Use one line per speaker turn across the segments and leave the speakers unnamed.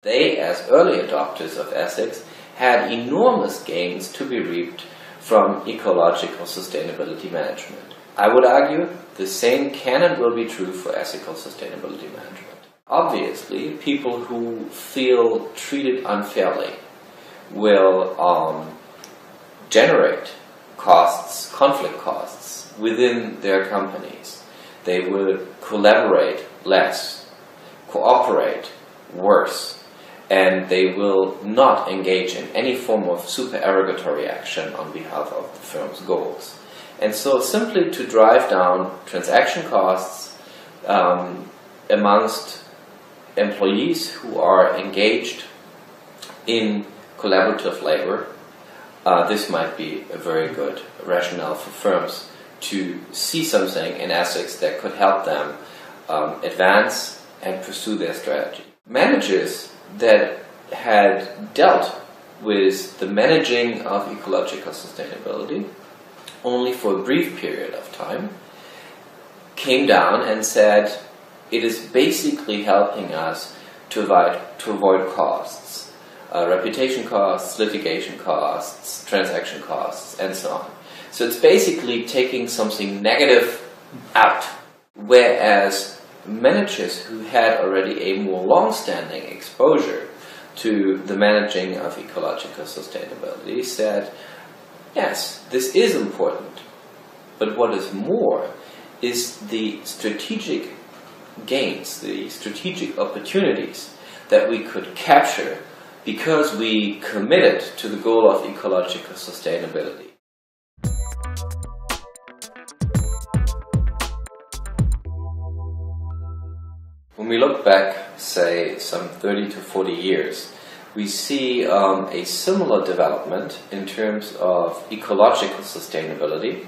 They, as early adopters of ethics, had enormous gains to be reaped from ecological sustainability management. I would argue the same can and will be true for ethical sustainability management. Obviously, people who feel treated unfairly will generate costs, conflict costs, within their companies. They will collaborate less, cooperate worse, and they will not engage in any form of supererogatory action on behalf of the firm's goals. And so simply to drive down transaction costs amongst employees who are engaged in collaborative labor, this might be a very good rationale for firms to see something in ethics that could help them advance and pursue their strategy. Managers that had dealt with the managing of ecological sustainability only for a brief period of time came down and said, it is basically helping us to avoid costs, reputation costs, litigation costs, transaction costs, and so on. So it's basically taking something negative out, whereas managers who had already a more long-standing exposure to the managing of ecological sustainability said, yes, this is important, but what is more is the strategic gains, the strategic opportunities that we could capture because we committed to the goal of ecological sustainability. When we look back, say, some 30 to 40 years, we see a similar development in terms of ecological sustainability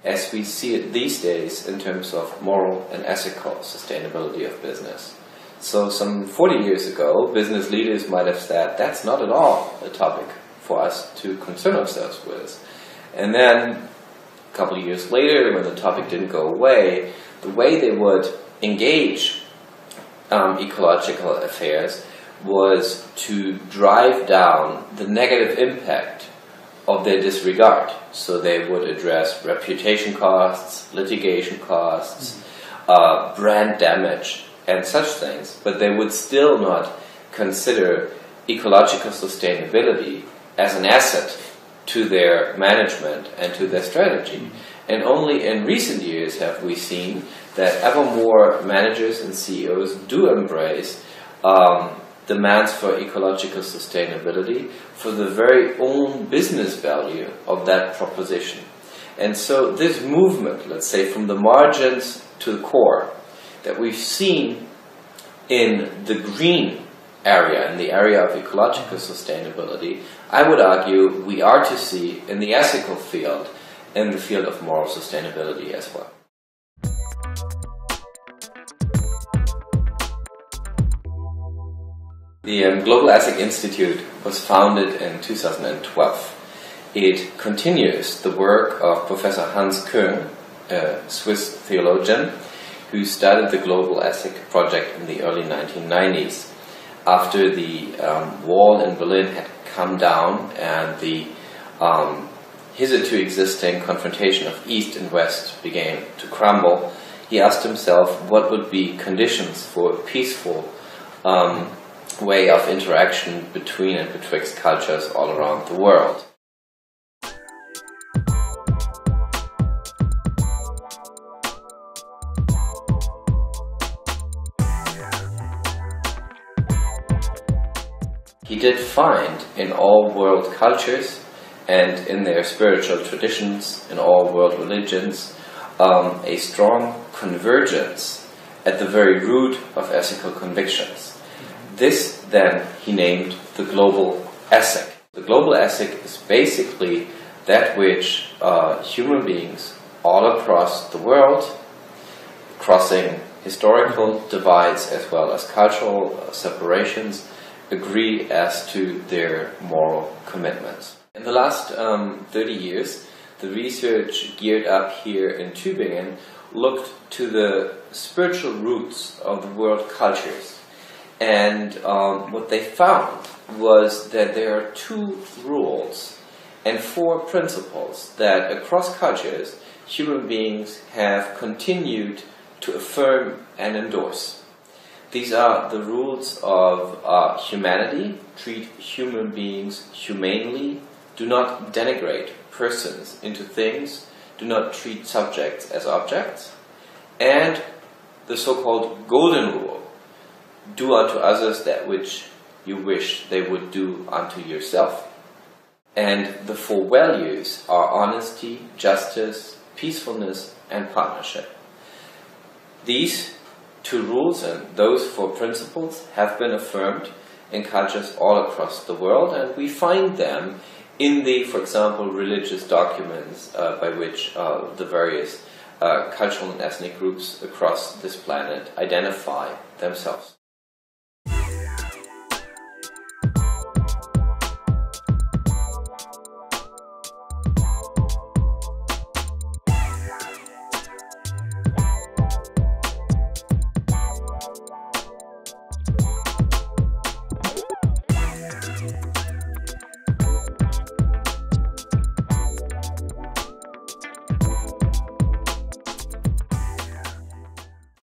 as we see it these days in terms of moral and ethical sustainability of business. So some 40 years ago, business leaders might have said, that's not at all a topic for us to concern ourselves with. And then a couple of years later, when the topic didn't go away, the way they would engage ecological affairs was to drive down the negative impact of their disregard. So they would address reputation costs, litigation costs, brand damage, and such things, but they would still not consider ecological sustainability as an asset to their management and to their strategy. And only in recent years have we seen that ever more managers and CEOs do embrace demands for ecological sustainability for the very own business value of that proposition. And so this movement, let's say from the margins to the core, that we've seen in the green area, in the area of ecological sustainability, I would argue we are to see in the ethical field, in the field of moral sustainability as well. The Global Ethics Institute was founded in 2012. It continues the work of Professor Hans Küng, a Swiss theologian, who started the Global Ethics project in the early 1990s. After the wall in Berlin had come down and the hitherto existing confrontation of East and West began to crumble, he asked himself what would be conditions for a peaceful way of interaction between and betwixt cultures all around the world. He did find in all world cultures and in their spiritual traditions, in all world religions, a strong convergence at the very root of ethical convictions. This then he named the global ethic. The global ethic is basically that which human beings all across the world, crossing historical divides as well as cultural separations, agree as to their moral commitments. In the last 30 years, the research geared up here in Tübingen looked to the spiritual roots of the world cultures And what they found was that there are 2 rules and 4 principles that across cultures human beings have continued to affirm and endorse. These are the rules of humanity: treat human beings humanely, do not denigrate persons into things, do not treat subjects as objects, and the so-called golden rule: do unto others that which you wish they would do unto yourself. And the 4 values are honesty, justice, peacefulness, and partnership. These 2 rules and those 4 principles have been affirmed in cultures all across the world, and we find them in the, for example, religious documents by which the various cultural and ethnic groups across this planet identify themselves.